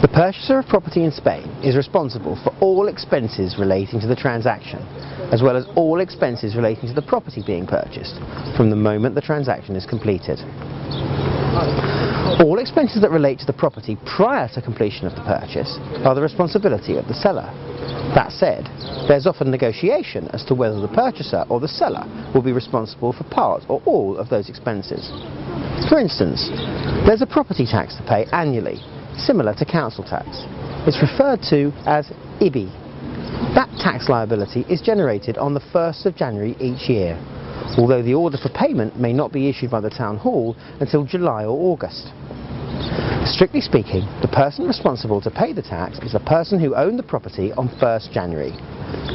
The purchaser of property in Spain is responsible for all expenses relating to the transaction, as well as all expenses relating to the property being purchased, from the moment the transaction is completed. All expenses that relate to the property prior to completion of the purchase are the responsibility of the seller. That said, there's often negotiation as to whether the purchaser or the seller will be responsible for part or all of those expenses. For instance, there's a property tax to pay annually, similar to council tax. It's referred to as IBI. That tax liability is generated on the 1st of January each year, although the order for payment may not be issued by the town hall until July or August. Strictly speaking, the person responsible to pay the tax is the person who owned the property on 1st January.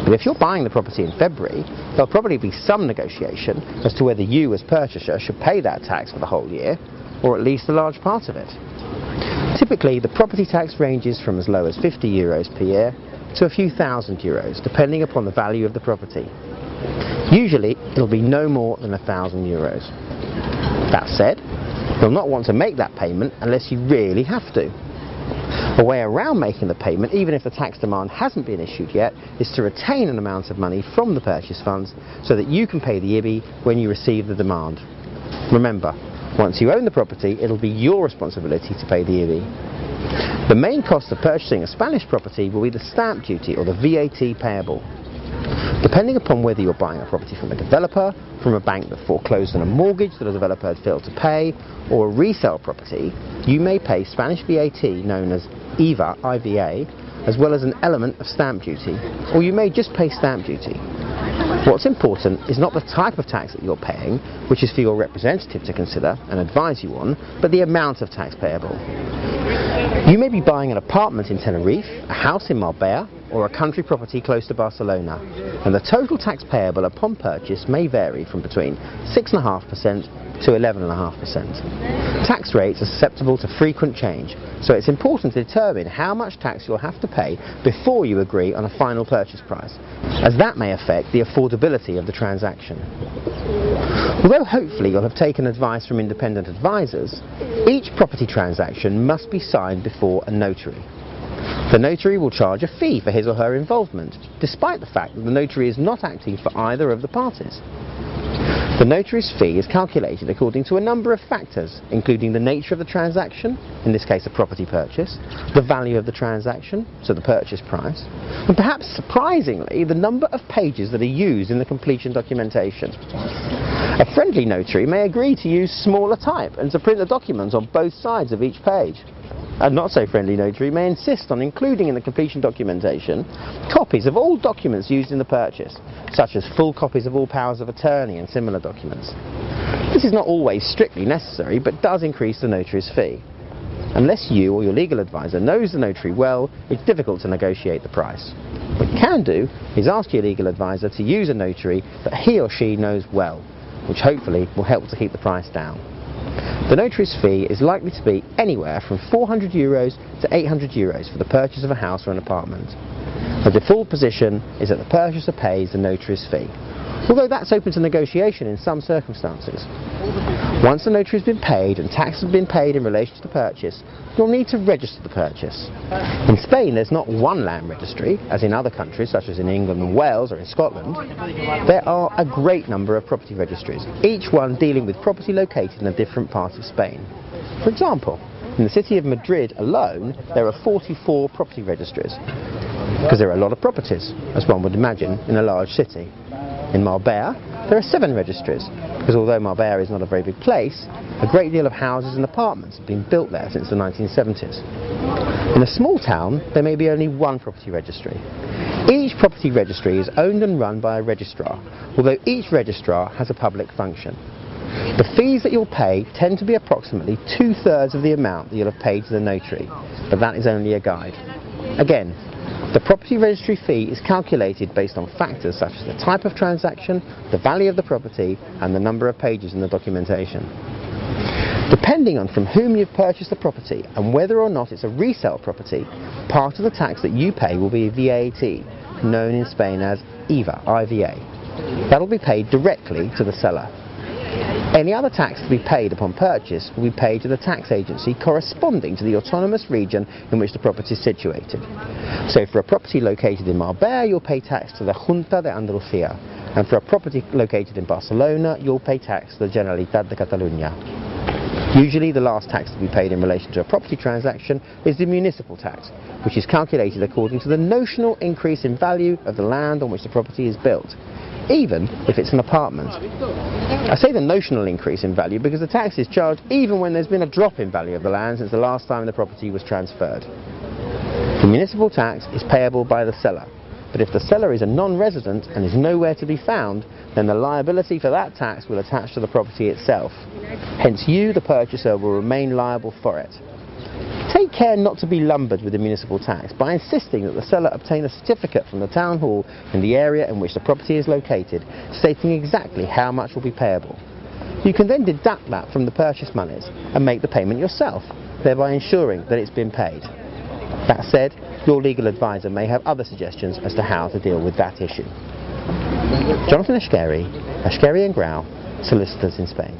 But if you're buying the property in February, there'll probably be some negotiation as to whether you as purchaser should pay that tax for the whole year, or at least a large part of it. Typically, the property tax ranges from as low as €50 per year to a few €1,000, depending upon the value of the property. Usually, it'll be no more than €1,000. That said, you'll not want to make that payment unless you really have to. A way around making the payment, even if the tax demand hasn't been issued yet, is to retain an amount of money from the purchase funds so that you can pay the IBI when you receive the demand. Remember, once you own the property, it'll be your responsibility to pay the IBI. The main cost of purchasing a Spanish property will be the stamp duty or the VAT payable. Depending upon whether you're buying a property from a developer, from a bank that foreclosed on a mortgage that a developer had failed to pay, or a resale property, you may pay Spanish VAT, known as IVA, as well as an element of stamp duty, or you may just pay stamp duty. What's important is not the type of tax that you're paying, which is for your representative to consider and advise you on, but the amount of tax payable. You may be buying an apartment in Tenerife, a house in Marbella, or a country property close to Barcelona, and the total tax payable upon purchase may vary from between 6.5% to 11.5%. Tax rates are susceptible to frequent change, so it's important to determine how much tax you'll have to pay before you agree on a final purchase price, as that may affect the affordability of the transaction. Although hopefully you'll have taken advice from independent advisors, each property transaction must be signed before a notary. The notary will charge a fee for his or her involvement, despite the fact that the notary is not acting for either of the parties. The notary's fee is calculated according to a number of factors, including the nature of the transaction, in this case a property purchase, the value of the transaction, so the purchase price, and perhaps surprisingly, the number of pages that are used in the completion documentation. A friendly notary may agree to use smaller type and to print the documents on both sides of each page. A not-so-friendly notary may insist on including in the completion documentation copies of all documents used in the purchase, such as full copies of all powers of attorney and similar documents. This is not always strictly necessary, but does increase the notary's fee. Unless you or your legal advisor knows the notary well, it's difficult to negotiate the price. What you can do is ask your legal advisor to use a notary that he or she knows well, which hopefully will help to keep the price down. The notary's fee is likely to be anywhere from €400 to €800 for the purchase of a house or an apartment. The default position is that the purchaser pays the notary's fee, although that's open to negotiation in some circumstances. Once the notary has been paid and tax has been paid in relation to the purchase, you'll need to register the purchase. In Spain, there's not one land registry, as in other countries such as in England and Wales or in Scotland. There are a great number of property registries, each one dealing with property located in a different part of Spain. For example, in the city of Madrid alone, there are 44 property registries, because there are a lot of properties, as one would imagine, in a large city. In Marbella, there are 7 registries, because although Marbella is not a very big place, a great deal of houses and apartments have been built there since the 1970s. In a small town, there may be only 1 property registry. Each property registry is owned and run by a registrar, although each registrar has a public function. The fees that you'll pay tend to be approximately 2/3 of the amount that you'll have paid to the notary, but that is only a guide. Again, the property registry fee is calculated based on factors such as the type of transaction, the value of the property, and the number of pages in the documentation. Depending on from whom you've purchased the property and whether or not it's a resale property, part of the tax that you pay will be VAT, known in Spain as IVA. That'll be paid directly to the seller. Any other tax to be paid upon purchase will be paid to the tax agency corresponding to the autonomous region in which the property is situated. So for a property located in Marbella, you'll pay tax to the Junta de Andalucía, and for a property located in Barcelona, you'll pay tax to the Generalitat de Catalunya. Usually the last tax to be paid in relation to a property transaction is the municipal tax, which is calculated according to the notional increase in value of the land on which the property is built, even if it's an apartment. I say the notional increase in value because the tax is charged even when there's been a drop in value of the land since the last time the property was transferred. The municipal tax is payable by the seller, but if the seller is a non-resident and is nowhere to be found, then the liability for that tax will attach to the property itself. Hence you, the purchaser, will remain liable for it. Take care not to be lumbered with the municipal tax by insisting that the seller obtain a certificate from the town hall in the area in which the property is located, stating exactly how much will be payable. You can then deduct that from the purchase monies and make the payment yourself, thereby ensuring that it's been paid. That said, your legal advisor may have other suggestions as to how to deal with that issue. Jonathan Eshkeri, Eshkeri & Solicitors in Spain.